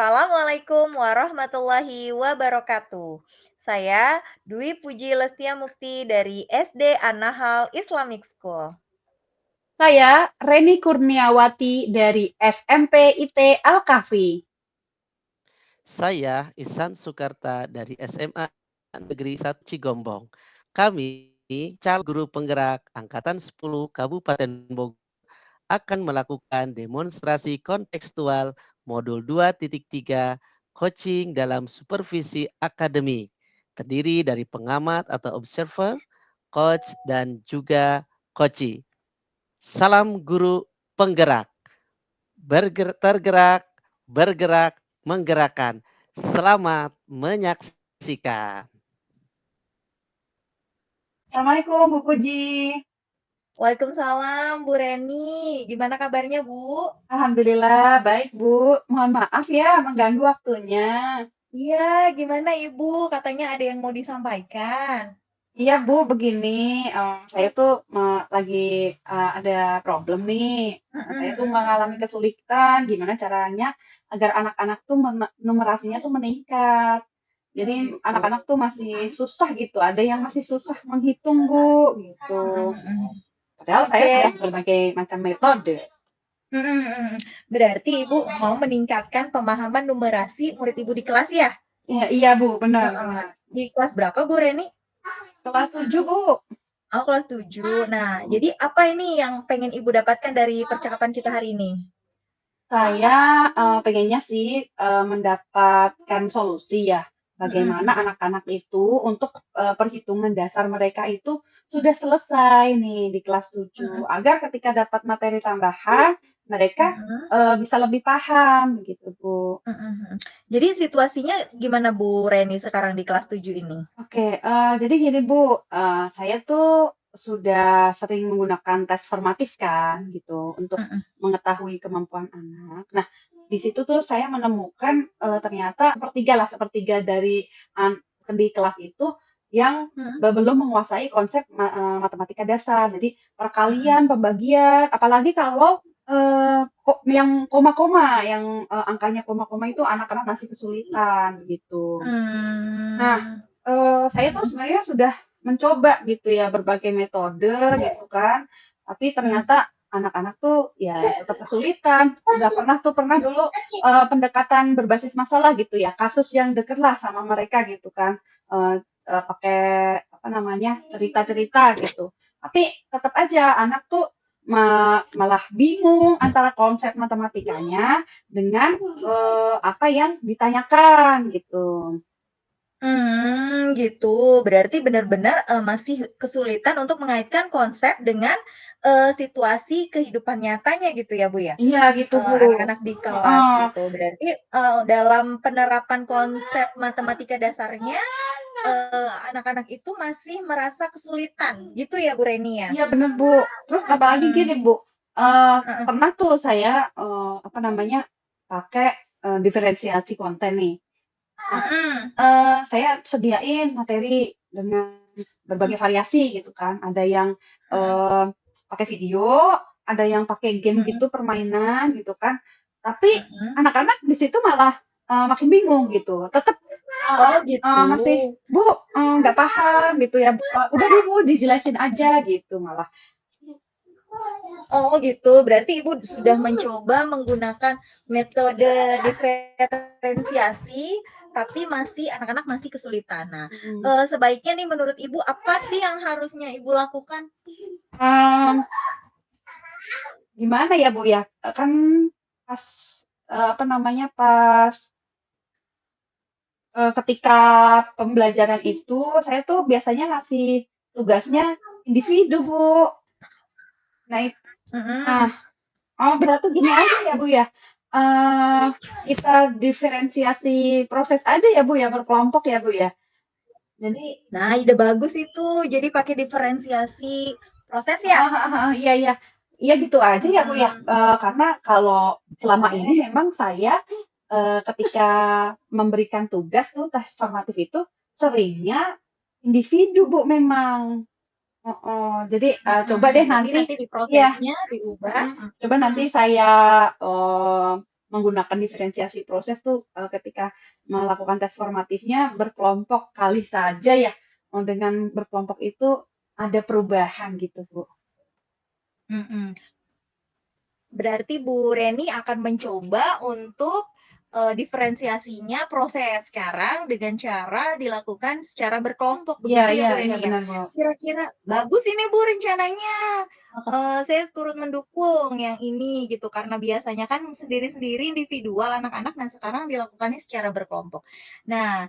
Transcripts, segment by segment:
Assalamualaikum warahmatullahi wabarakatuh. Saya Dwi Puji Lestia Mukti dari SD An-Nahal Islamic School. Saya Reni Kurniawati dari SMP IT Al-Kahfi. Saya Ihsan Sukarta dari SMA Negeri 1 Cigombong. Kami calon guru penggerak Angkatan 10 Kabupaten Bogor akan melakukan demonstrasi kontekstual modul 2.3 coaching dalam supervisi akademik. Terdiri dari pengamat atau observer, coach, dan juga coachee. Salam guru penggerak. Tergerak, bergerak, menggerakkan. Selamat menyaksikan. Assalamualaikum Bu Puji. Waalaikumsalam Bu Reni. Gimana kabarnya Bu? Alhamdulillah baik Bu. Mohon maaf ya mengganggu waktunya. Iya, gimana Ibu? Katanya ada yang mau disampaikan. Iya Bu, begini, saya tuh lagi ada problem nih. Saya tuh mengalami kesulitan gimana caranya agar anak-anak tuh numerasinya tuh meningkat. Jadi Gitu. anak-anak tuh masih susah gitu, ada yang masih susah menghitung Bu, gitu. Padahal saya Oke. sudah berbagai macam metode. Berarti Ibu mau meningkatkan pemahaman numerasi murid Ibu di kelas ya? Iya, iya Bu, benar, Heeh. benar. Di kelas berapa Bu Reni? Kelas 7 Bu. Oh, kelas 7. Nah, jadi apa ini yang pengen Ibu dapatkan dari percakapan kita hari ini? Saya pengennya sih mendapatkan solusi ya. Bagaimana Mhm. anak-anak itu untuk perhitungan dasar mereka itu sudah selesai nih di kelas 7. Mhm. Agar ketika dapat materi tambahan, mereka Mhm. bisa lebih paham gitu, Bu. Mhm. Jadi situasinya gimana Bu Reni sekarang di kelas 7 ini? Oke, jadi gini Bu, saya tuh sudah sering menggunakan tes formatif kan gitu untuk Mhm. mengetahui kemampuan anak. Nah, di situ tuh saya menemukan ternyata sepertiga dari di kelas itu yang Mhm. belum menguasai konsep matematika dasar. Jadi Mhm. perkalian, pembagian, apalagi kalau kok yang koma-koma, yang angkanya koma-koma itu anak-anak masih kesulitan gitu. Nah, Mmm. saya tuh sebenarnya sudah mencoba gitu ya berbagai metode gitu kan, tapi Mhm. ternyata anak-anak tuh ya tetap kesulitan. Udah pernah dulu pendekatan berbasis masalah gitu ya, kasus yang deket lah sama mereka gitu kan, pakai apa namanya cerita-cerita gitu. Tapi tetap aja anak tuh malah bingung antara konsep matematikanya dengan apa yang ditanyakan gitu. Gitu. Berarti benar-benar, masih kesulitan untuk mengaitkan konsep dengan, situasi kehidupan nyatanya gitu ya, Bu, ya? Iya gitu, Bu. Anak-anak di kelas Heeh. gitu. Berarti, dalam penerapan konsep matematika dasarnya, anak-anak itu masih merasa kesulitan gitu ya, Bu Reni ya? Iya bener, Bu. Terus apalagi Mhm. gini, Bu, Heeh. pernah tuh saya, apa namanya, pakai, diferensiasi konten nih. Nah, Mhm. saya sediain materi dengan berbagai variasi gitu kan. Ada yang, Mhm. pakai video, ada yang pakai game Mhm. gitu, permainan gitu kan. Tapi Mhm. anak-anak di situ malah, makin bingung gitu. Tetep, Oh gitu. masih, "Bu, nggak paham," gitu ya, "Udah deh Bu, dijelasin aja," gitu malah. Oh gitu, berarti Ibu sudah mencoba menggunakan metode diferensiasi, tapi masih anak-anak masih kesulitan. Nah, Mhm. sebaiknya nih menurut Ibu apa sih yang harusnya Ibu lakukan? Mmm, gimana ya Bu ya, kan pas, apa namanya, pas ketika pembelajaran itu, saya tuh biasanya ngasih tugasnya individu, Bu. Nah nah, Mhm. berarti gini aja ya, Bu, ya, eee, kita diferensiasi proses aja ya, Bu, ya, berkelompok ya, Bu, ya? Jadi Nah, ide bagus itu. Jadi pakai diferensiasi proses ya? heeh, heeh, heeh, iya, iya. Iya gitu aja ya, Bu, ya, Mhm. karena kalau selama ini memang saya, ketika memberikan tugas tuh tes formatif itu seringnya individu, Bu, memang. Heeh, jadi, coba deh Berarti nanti nanti di iya, prosesnya diubah. coba nanti saya, menggunakan diferensiasi proses tuh ketika melakukan tes formatifnya berkelompok kali saja ya. Dengan berkelompok itu ada perubahan gitu, Bu. Mm-mm. Berarti Bu Reni akan mencoba untuk diferensiasinya proses sekarang dengan cara dilakukan secara berkelompok, Iya, begitu ya iya, Bu iya Reni ya? benar, Bu. Kira-kira bagus ini Bu rencananya. Saya turut mendukung yang ini gitu karena biasanya kan sendiri-sendiri individual anak-anak, nah sekarang dilakukannya secara berkelompok. Nah,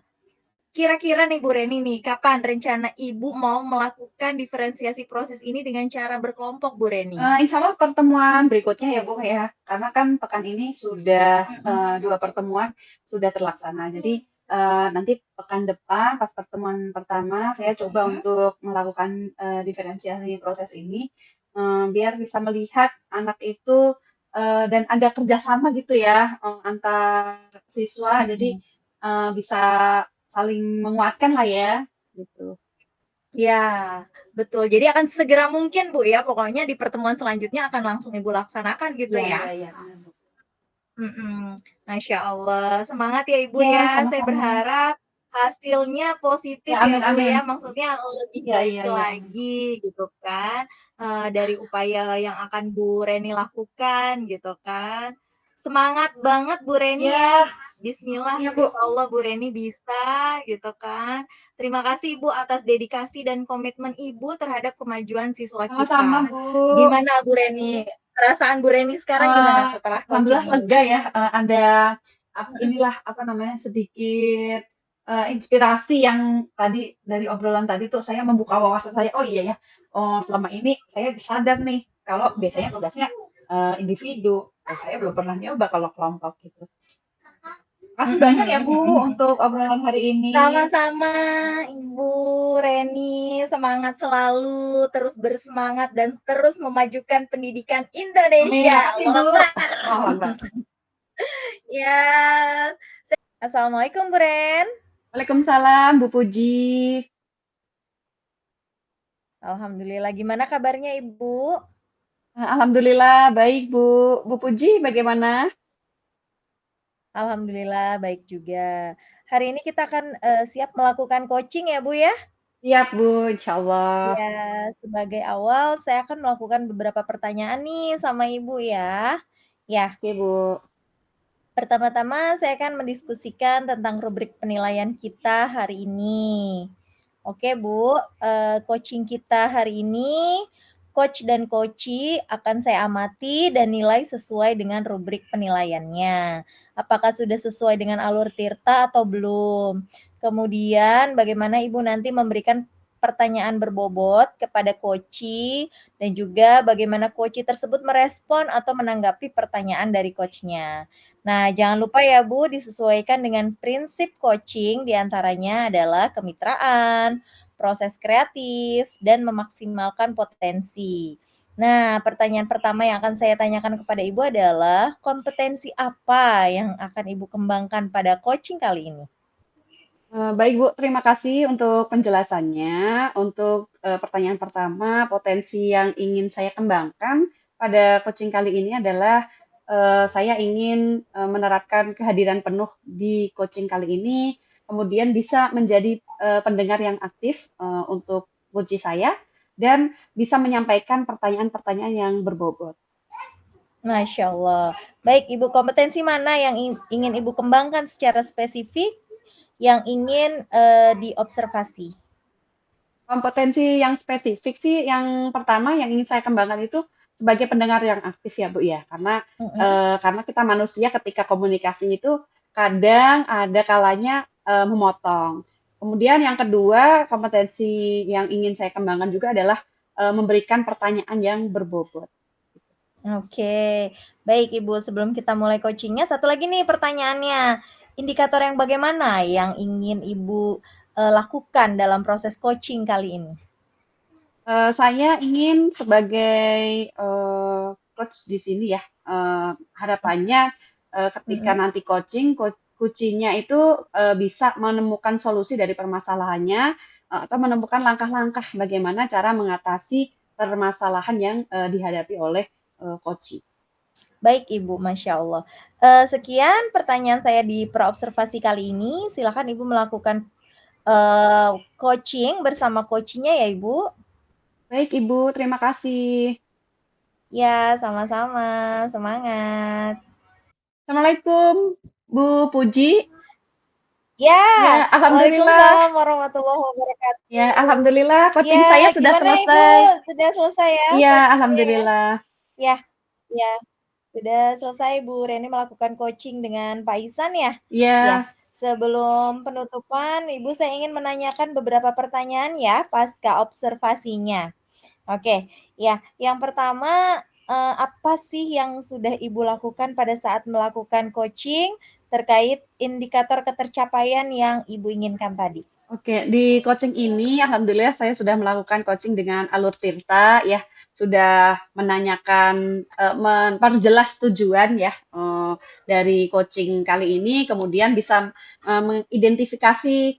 kira-kira nih Bu Reni nih, kapan rencana Ibu mau melakukan diferensiasi proses ini dengan cara berkelompok Bu Reni? Insya Allah pertemuan berikutnya ya, Bu ya. Karena kan pekan ini sudah Mm-mm. 2 pertemuan sudah terlaksana. Jadi nanti pekan depan pas pertemuan pertama saya coba Mm-mm. untuk melakukan diferensiasi proses ini biar bisa melihat anak itu dan ada kerjasama gitu ya antar siswa. Jadi Mm-mm. bisa saling menguatkan lah ya, gitu. Ya, betul. Jadi akan segera mungkin Bu ya, pokoknya di pertemuan selanjutnya akan langsung Ibu laksanakan gitu Iya, ya. iya, iya, benar, Bu. Mm-mm. Masya Allah, semangat ya Ibu Iya, ya. Saya sama-sama. berharap hasilnya positif Ya, ya amin, Bu amin. ya, maksudnya lebih Iya, baik iya, iya. lagi gitu kan. Dari upaya yang akan Bu Reni lakukan gitu kan. Semangat banget Bu Reni Iya, ya. Bismillah, iya, Bu. insya Allah Bu Reni bisa gitu kan. Terima kasih Ibu atas dedikasi dan komitmen Ibu terhadap kemajuan siswa Sama-sama, kita. Bu. Gimana Bu Reni? Perasaan Bu Reni sekarang Eh, gimana setelah coaching Alhamdulillah ini? lega ya, ada inilah apa namanya sedikit inspirasi yang tadi dari obrolan tadi tuh saya membuka wawasan saya. Oh iya ya, oh selama ini saya sadar nih kalau biasanya tugasnya individu. Saya belum pernah nyoba kalau kelompok gitu. Makasih banyak ya Bu untuk obrolan hari ini. Sama-sama Ibu Reni, semangat selalu, terus bersemangat dan terus memajukan pendidikan Amin, Indonesia. makasih Allah Bu. Akbar. Oh, Akbar. Ya. Assalamualaikum Bu Ren. Waalaikumsalam Bu Puji. Alhamdulillah. Gimana kabarnya Ibu? Alhamdulillah baik Bu. Bu Puji bagaimana? Alhamdulillah baik juga. Hari ini kita akan siap melakukan coaching ya Bu ya? Siap Bu, insya Allah. Ya, sebagai awal saya akan melakukan beberapa pertanyaan nih sama Ibu ya. Ya, Oke Bu. pertama-tama saya akan mendiskusikan tentang rubrik penilaian kita hari ini. Oke Bu, coaching kita hari ini, coach dan coachee akan saya amati dan nilai sesuai dengan rubrik penilaiannya. Apakah sudah sesuai dengan alur Tirta atau belum? Kemudian bagaimana Ibu nanti memberikan pertanyaan berbobot kepada coachee dan juga bagaimana coachee tersebut merespon atau menanggapi pertanyaan dari coachnya. Nah, jangan lupa ya Bu, disesuaikan dengan prinsip coaching diantaranya adalah kemitraan, proses kreatif, dan memaksimalkan potensi. Nah, pertanyaan pertama yang akan saya tanyakan kepada Ibu adalah kompetensi apa yang akan Ibu kembangkan pada coaching kali ini? Baik Bu, terima kasih untuk penjelasannya. Untuk pertanyaan pertama, potensi yang ingin saya kembangkan pada coaching kali ini adalah saya ingin menerapkan kehadiran penuh di coaching kali ini, kemudian bisa menjadi pendengar yang aktif untuk coaching saya dan bisa menyampaikan pertanyaan-pertanyaan yang berbobot. Masya Allah. Baik, Ibu, kompetensi mana yang ingin Ibu kembangkan secara spesifik yang ingin diobservasi? Kompetensi yang spesifik sih, yang pertama yang ingin saya kembangkan itu sebagai pendengar yang aktif ya Bu ya, karena kita manusia ketika komunikasi itu kadang ada kalanya memotong. Kemudian yang kedua kompetensi yang ingin saya kembangkan juga adalah memberikan pertanyaan yang berbobot. Oke, baik Ibu. Sebelum kita mulai coachingnya, satu lagi nih pertanyaannya. Indikator yang bagaimana yang ingin Ibu lakukan dalam proses coaching kali ini? Saya ingin sebagai coach di sini ya, harapannya ketika Mm-mm. nanti coaching, coachingnya itu bisa menemukan solusi dari permasalahannya atau menemukan langkah-langkah bagaimana cara mengatasi permasalahan yang dihadapi oleh coaching. Baik Ibu, Masya Allah. Sekian pertanyaan saya di praobservasi kali ini. Silakan Ibu melakukan coaching bersama coachnya ya Ibu. Baik Ibu, terima kasih. Ya, sama-sama. Semangat. Assalamualaikum, Bu Puji. Ya, Ya, alhamdulillah. Waalaikumsalam warahmatullahi Ya, wabarakatuh. alhamdulillah coaching saya Ya, sudah gimana Ibu? selesai. Sudah selesai ya Iya, coachingnya ya? alhamdulillah. Ya, ya. Sudah selesai Bu Reni melakukan coaching dengan Pak Ihsan ya? Ya, Iya, sebelum penutupan Ibu saya ingin menanyakan beberapa pertanyaan ya pasca observasinya. Oke, ya yang pertama, apa sih yang sudah Ibu lakukan pada saat melakukan coaching terkait indikator ketercapaian yang Ibu inginkan tadi? oke. Di coaching ini, alhamdulillah saya sudah melakukan coaching dengan Alur Tirta, ya. Sudah menanyakan, memperjelas tujuan ya, dari coaching kali ini, kemudian bisa mengidentifikasi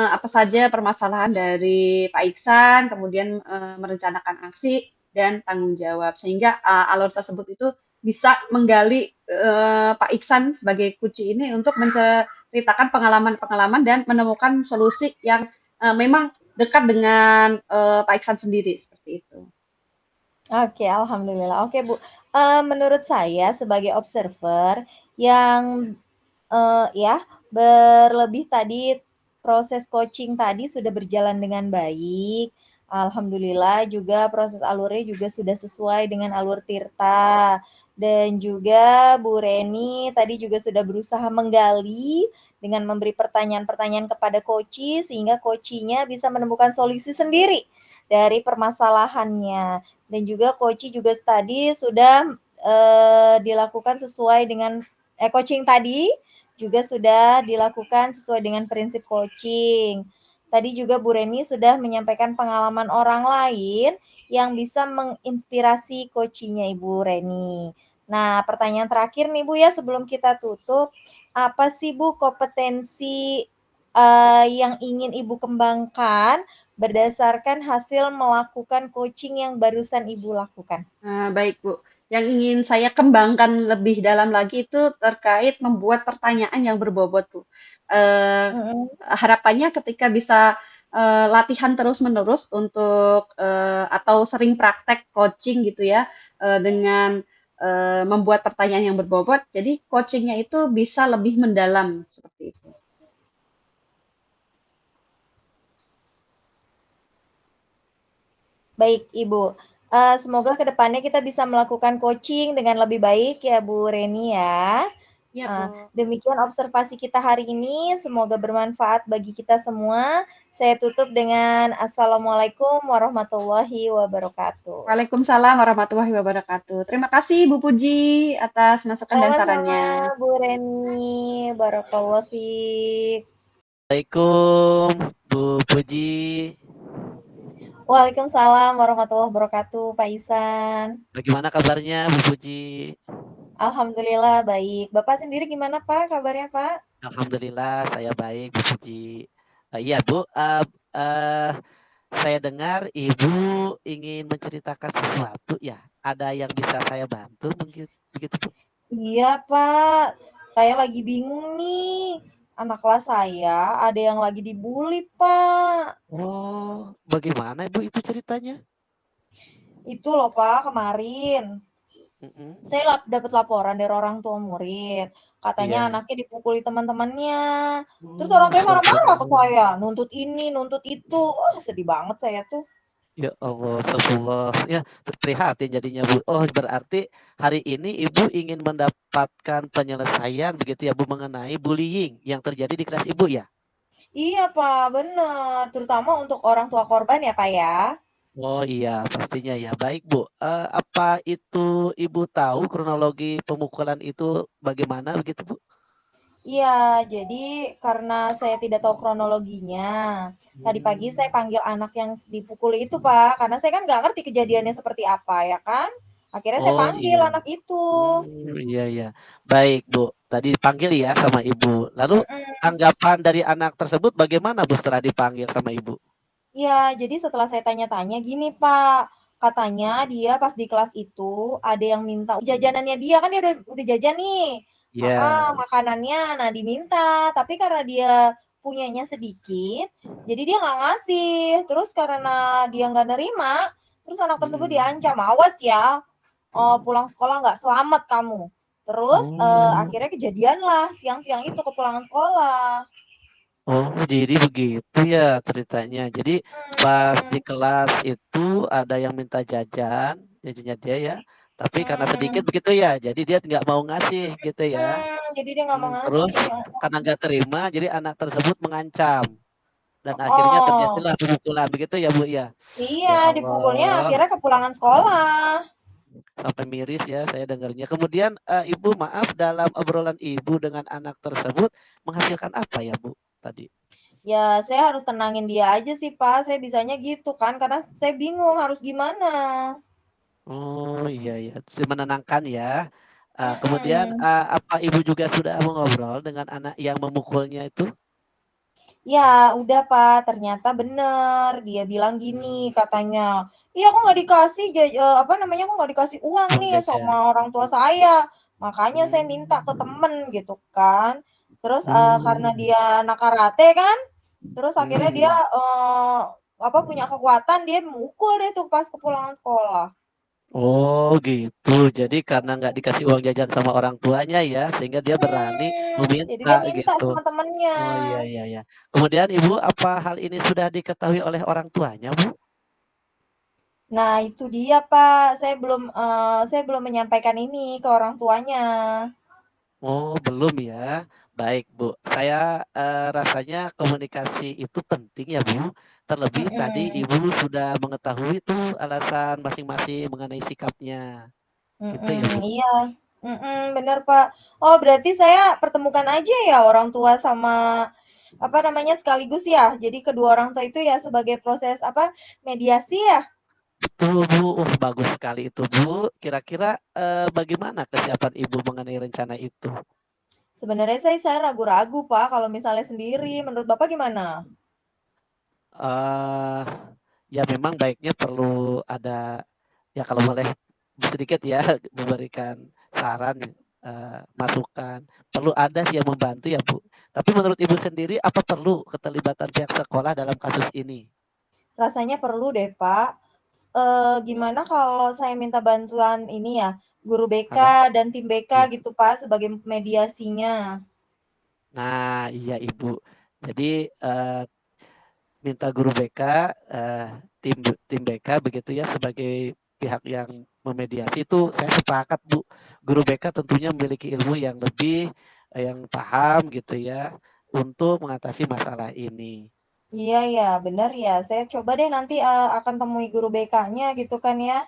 apa saja permasalahan dari Pak Iksan, kemudian merencanakan aksi dan tanggung jawab. Sehingga alur tersebut itu bisa menggali Pak Iksan sebagai kunci ini untuk menceritakan pengalaman-pengalaman dan menemukan solusi yang memang dekat dengan Pak Iksan sendiri seperti itu. Oke, alhamdulillah. Oke, Bu. Menurut saya sebagai observer yang ya, berlebih tadi proses coaching tadi sudah berjalan dengan baik. Alhamdulillah juga proses alurnya juga sudah sesuai dengan alur Tirta. Dan juga Bu Reni tadi juga sudah berusaha menggali dengan memberi pertanyaan-pertanyaan kepada coachee sehingga coachee-nya bisa menemukan solusi sendiri dari permasalahannya. Dan juga coachee juga tadi sudah dilakukan sesuai dengan coaching tadi juga sudah dilakukan sesuai dengan prinsip coaching. Tadi juga Bu Reni sudah menyampaikan pengalaman orang lain yang bisa menginspirasi coachingnya Ibu Reni. Nah, pertanyaan terakhir nih Bu ya sebelum kita tutup, apa sih Bu kompetensi yang ingin Ibu kembangkan berdasarkan hasil melakukan coaching yang barusan Ibu lakukan? Baik Bu, yang ingin saya kembangkan lebih dalam lagi itu terkait membuat pertanyaan yang berbobot Bu. Mhm. Harapannya ketika bisa latihan terus-menerus untuk atau sering praktek coaching gitu ya, dengan membuat pertanyaan yang berbobot, jadi coachingnya itu bisa lebih mendalam seperti itu. Baik, Ibu. Semoga ke depannya kita bisa melakukan coaching dengan lebih baik ya, Bu Reni ya. Ya Bu. Demikian observasi kita hari ini, semoga bermanfaat bagi kita semua. Saya tutup dengan assalamualaikum warahmatullahi wabarakatuh. Waalaikumsalam warahmatullahi wabarakatuh. Terima kasih Bu Puji atas masukan dan Sama-sama sarannya. Bu Reni, barakallahu fiik. Assalamualaikum Bu Puji. Waalaikumsalam warahmatullahi wabarakatuh, Pak Ihsan. Bagaimana kabarnya Bu Puji? Alhamdulillah baik. Bapak sendiri gimana Pak, kabarnya Pak? Alhamdulillah saya baik Bu Puji. Iya Bu, saya dengar Ibu ingin menceritakan sesuatu ya. Ada yang bisa saya bantu begitu Bu? Iya Pak, saya lagi bingung nih. Anak kelas saya ada yang lagi dibully Pak. Oh, bagaimana Ibu itu ceritanya? Itu loh Pak kemarin. Mhm. Saya dapat laporan dari orang tua murid. Katanya Iya. anaknya dipukuli teman-temannya. Terus Oh, orang tuanya marah-marah ke astagfirullah. saya, nuntut ini, nuntut itu. Sedih banget saya tuh. Ya Allah, astagfirullah. Ya, prihatin jadinya Bu. Oh, berarti hari ini Ibu ingin mendapatkan penyelesaian begitu ya Bu mengenai bullying yang terjadi di kelas Ibu ya? Iya Pak, bener. Terutama untuk orang tua korban ya Pak ya. Oh iya, pastinya ya. Baik Bu, apa itu Ibu tahu kronologi pemukulan itu bagaimana begitu Bu? Iya, jadi karena saya tidak tahu kronologinya, tadi pagi saya Hmm. panggil anak yang dipukuli itu, Pak, karena saya kan nggak ngerti kejadiannya seperti apa, ya kan. Akhirnya saya Oh panggil iya. anak itu. Iya iya. Baik Bu, tadi dipanggil ya sama Ibu. Lalu Mhm. tanggapan dari anak tersebut bagaimana Bu setelah dipanggil sama Ibu? Iya, jadi setelah saya tanya-tanya gini, Pak, katanya dia pas di kelas itu ada yang minta jajanannya dia, kan dia udah jajan nih, Iya. makanannya, nah diminta, tapi karena dia punyanya sedikit, jadi dia nggak ngasih. Terus karena dia nggak nerima, terus anak tersebut diancam, "Awas ya, pulang sekolah nggak selamat kamu." Terus, Oh. akhirnya kejadian lah siang-siang itu kepulangan sekolah. Oh, jadi begitu ya ceritanya. Jadi pas di Mhm, kelas itu ada yang minta jajannya dia ya, tapi karena sedikit mhm, begitu ya, jadi dia nggak mau ngasih gitu ya. jadi dia nggak mau Terus ngasih, karena nggak terima, jadi anak tersebut mengancam dan akhirnya oh. terjadilah pemukulan begitu ya Bu ya. Iya, Ya dipukulnya Allah, akhirnya kepulangan sekolah. sampai miris ya saya dengarnya. Kemudian Ibu maaf dalam obrolan Ibu dengan anak tersebut menghasilkan apa ya Bu tadi? Ya, saya harus tenangin dia aja sih, Pak, saya bisanya gitu kan, karena saya bingung harus gimana. Oh, iya iya, menenangkan ya. Kemudian, Mhm. apa Ibu juga sudah mengobrol dengan anak yang memukulnya itu? Ya, udah, Pak, ternyata bener, dia bilang gini Mmm, katanya, "Iya, aku nggak dikasih apa namanya, aku nggak dikasih uang uang nih sama jajan. orang tua saya, makanya saya minta ke Mmm, temen," gitu kan. Terus, karena oh, dia anak karate kan, terus akhirnya dia, mhm. apa, punya kekuatan, dia mukul deh tuh pas kepulangan sekolah. Oh, gitu. Jadi karena nggak dikasih uang jajan sama orang tuanya ya, sehingga dia berani Jadi meminta dia minta gitu. sama temennya. Oh, iya iya iya. Kemudian Ibu, apa hal ini sudah diketahui oleh orang tuanya, Bu? Nah, itu dia, Pak, saya belum menyampaikan ini ke orang tuanya. Oh, belum ya. Baik, Bu. Saya, rasanya komunikasi itu penting ya, Bu. Terlebih tadi Mhm. Ibu sudah mengetahui tuh alasan masing-masing mengenai sikapnya, gitu ya, Mhm, Bu? iya, bener, Pak. Oh, berarti saya pertemukan aja ya orang tua sama, apa namanya, sekaligus ya? Jadi kedua orang tua itu ya sebagai proses, apa, mediasi ya? Betul, Bu. Bagus sekali itu, Bu. Kira-kira, bagaimana kesiapan Ibu mengenai rencana itu? Sebenarnya saya ragu-ragu, Pak, kalau misalnya sendiri. Menurut Bapak gimana? Eee, ya memang baiknya perlu ada ya kalau boleh sedikit ya memberikan saran, masukan, perlu ada sih yang membantu ya, Bu. Tapi menurut Ibu sendiri apa perlu keterlibatan pihak sekolah dalam kasus ini? Rasanya perlu deh, Pak. Gimana kalau saya minta bantuan ini ya, guru BK Heeh, dan tim BK iya. gitu, Pak, sebagai mediasinya? Nah, iya Ibu. Jadi, minta guru BK, tim BK begitu ya sebagai pihak yang memediasi itu saya sepakat, Bu. Guru BK tentunya memiliki ilmu yang lebih, yang paham gitu ya, untuk mengatasi masalah ini. Iya ya, bener ya. Saya coba deh nanti, akan temui guru BK-nya gitu kan ya.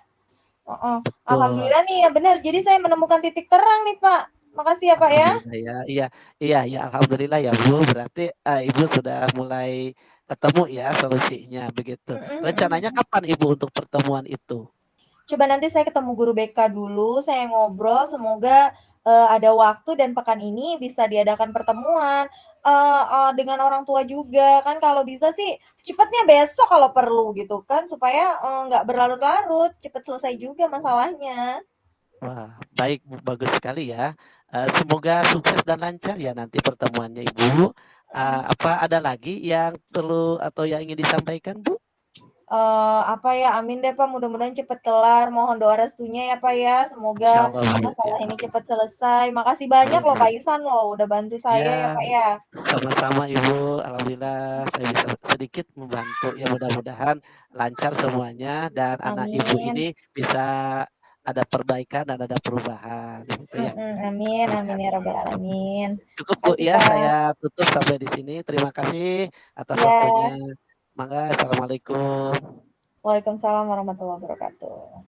Heeh. Betul, Alhamdulillah nih ya bener, jadi saya menemukan titik terang nih, Pak. Makasih ya, Pak, ya. alhamdulillah ya. Iya iya iya, alhamdulillah ya, Bu. Berarti, Ibu sudah mulai ketemu ya solusinya begitu. Mhm, Rencananya mhm. kapan Ibu untuk pertemuan itu? Coba nanti saya ketemu guru BK dulu, saya ngobrol, semoga, ada waktu dan pekan ini bisa diadakan pertemuan, dengan orang tua juga. Kan kalau bisa sih secepatnya besok kalau perlu gitu kan, supaya, nggak berlarut-larut, cepet selesai juga masalahnya. Wah, baik Bu, bagus sekali ya. Semoga sukses dan lancar ya nanti pertemuannya Ibu. Mhm. Apa ada lagi yang perlu atau yang ingin disampaikan, Bu? Apa ya, amin deh, Pak, mudah-mudahan cepet kelar, mohon doa restunya ya, Pak, ya, semoga Insyaallah Bu, ya. masalah ini cepat selesai. Makasih banyak loh, Amin. Kak Ihsan loh, udah bantu saya ya, Ya, Pak, ya. sama-sama Ibu. Alhamdulillah saya bisa sedikit membantu. Ya mudah-mudahan lancar semuanya dan anak Ibu Amin, ini bisa ada perbaikan dan ada perubahan gitu ya. amin Iya. amin ya rabbal alamin. Cukup Bu Makasih, ya, Pak. saya tutup sampai di sini. Terima kasih atas waktunya. Ya, Mangga, assalamualaikum. waalaikumsalam warahmatullahi wabarakatuh.